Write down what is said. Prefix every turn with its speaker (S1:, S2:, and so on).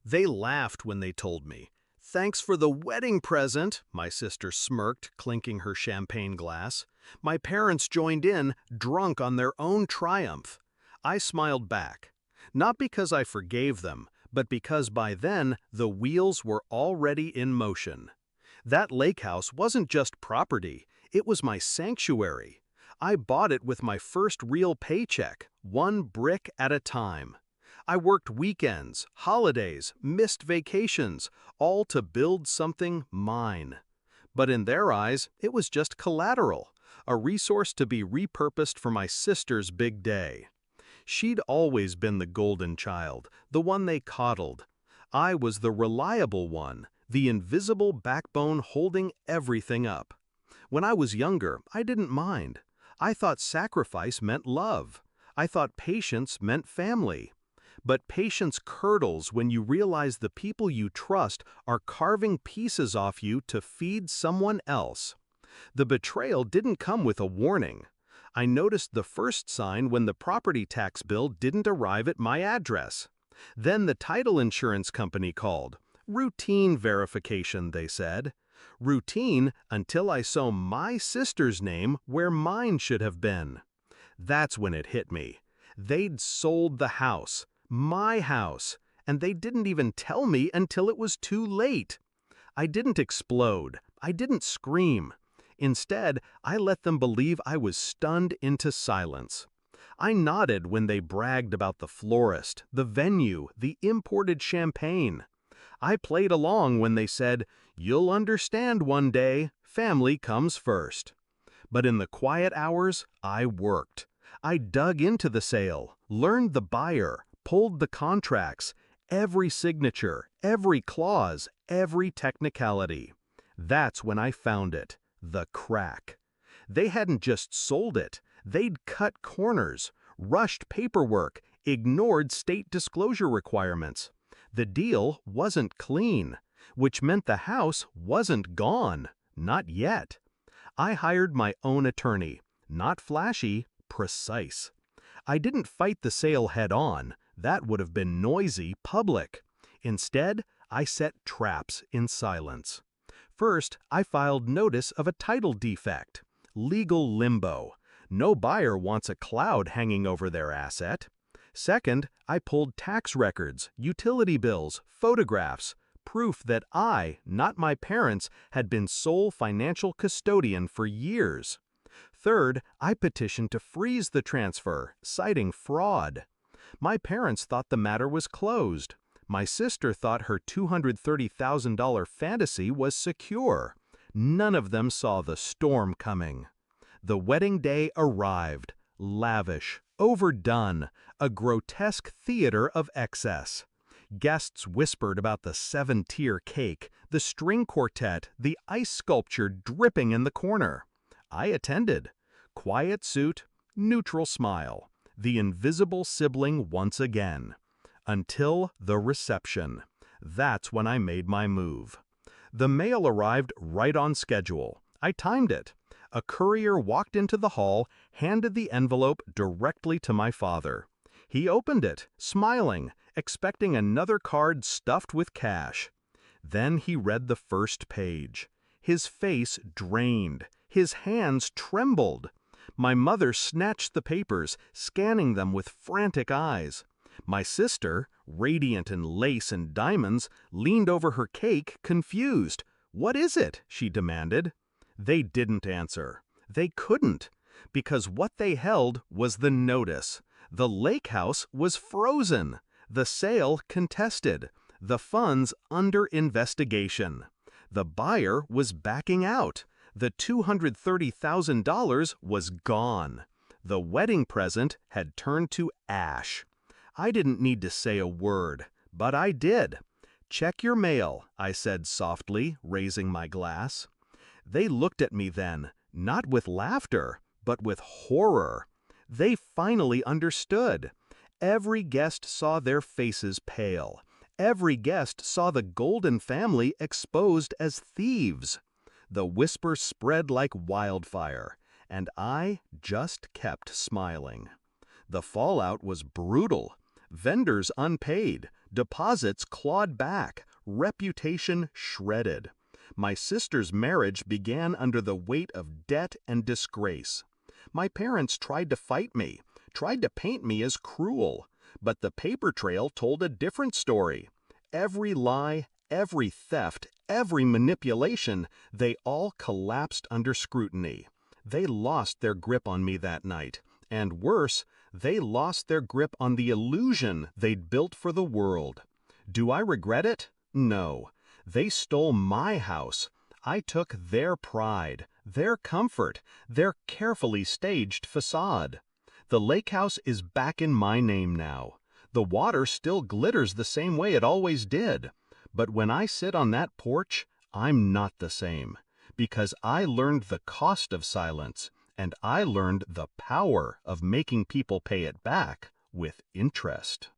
S1: They laughed when they told me. "Thanks for the wedding present," my sister smirked, clinking her champagne glass. My parents joined in, drunk on their own triumph. I smiled back. Not because I forgave them, but because by then the wheels were already in motion. That lake house wasn't just property, it was my sanctuary. I bought it with my first real paycheck, one brick at a time. I worked weekends, holidays, missed vacations, all to build something mine. But in their eyes, it was just collateral, a resource to be repurposed for my sister's big day. She'd always been the golden child, the one they coddled. I was the reliable one, the invisible backbone holding everything up. When I was younger, I didn't mind. I thought sacrifice meant love. I thought patience meant family. But patience curdles when you realize the people you trust are carving pieces off you to feed someone else. The betrayal didn't come with a warning. I noticed the first sign when the property tax bill didn't arrive at my address. Then the title insurance company called. Routine verification, they said. Routine until I saw my sister's name where mine should have been. That's when it hit me. They'd sold the house, my house, and they didn't even tell me until it was too late. I didn't explode. I didn't scream. Instead, I let them believe I was stunned into silence. I nodded when they bragged about the florist, the venue, the imported champagne. I played along when they said, "You'll understand one day, family comes first." But in the quiet hours, I worked. I dug into the sale, learned the buyer, pulled the contracts, every signature, every clause, every technicality. That's when I found it, the crack. They hadn't just sold it, they'd cut corners, rushed paperwork, ignored state disclosure requirements. The deal wasn't clean, which meant the house wasn't gone, not yet. I hired my own attorney, not flashy, precise. I didn't fight the sale head-on, that would have been noisy, public. Instead, I set traps in silence. First, I filed notice of a title defect. Legal limbo. No buyer wants a cloud hanging over their asset. Second, I pulled tax records, utility bills, photographs, proof that I, not my parents, had been sole financial custodian for years. Third, I petitioned to freeze the transfer, citing fraud. My parents thought the matter was closed. My sister thought her $230,000 fantasy was secure. None of them saw the storm coming. The wedding day arrived, lavish, overdone, a grotesque theater of excess. Guests whispered about the seven-tier cake, the string quartet, the ice sculpture dripping in the corner. I attended. Quiet suit, neutral smile, the invisible sibling once again. Until the reception. That's when I made my move. The mail arrived right on schedule. I timed it. A courier walked into the hall, handed the envelope directly to my father. He opened it, smiling, expecting another card stuffed with cash. Then he read the first page. His face drained. His hands trembled. My mother snatched the papers, scanning them with frantic eyes. My sister, radiant in lace and diamonds, leaned over her cake, confused. "What is it?" she demanded. They didn't answer. They couldn't, because what they held was the notice. The lake house was frozen, the sale contested, the funds under investigation. The buyer was backing out. The $230,000 was gone. The wedding present had turned to ash. I didn't need to say a word, but I did. "Check your mail," I said softly, raising my glass. They looked at me then, not with laughter, but with horror. They finally understood. Every guest saw their faces pale. Every guest saw the Golden family exposed as thieves. The whisper spread like wildfire, and I just kept smiling. The fallout was brutal. Vendors unpaid, Deposits clawed back, reputation shredded. My sister's marriage began under the weight of debt and disgrace. My parents tried to fight me, tried to paint me as cruel, but the paper trail told a different story. Every lie, every theft, every manipulation, they all collapsed under scrutiny. They lost their grip on me that night, and worse, they lost their grip on the illusion they'd built for the world. Do I regret it? No. They stole my house. I took their pride, their comfort, their carefully staged facade. The lake house is back in my name now. The water still glitters the same way it always did. But when I sit on that porch, I'm not the same. Because I learned the cost of silence, and I learned the power of making people pay it back with interest.